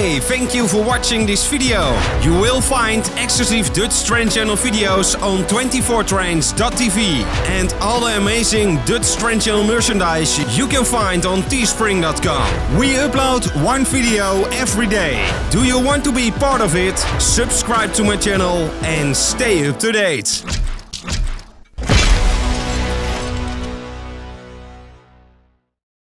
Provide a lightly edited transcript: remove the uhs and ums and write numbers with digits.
Hey, thank you for watching this video. You will find exclusive Dutch Train Channel videos on 24trains.tv and all the amazing Dutch Train Channel merchandise you can find on teespring.com. We upload one video every day. Do you want to be part of it? Subscribe to my channel and stay up to date.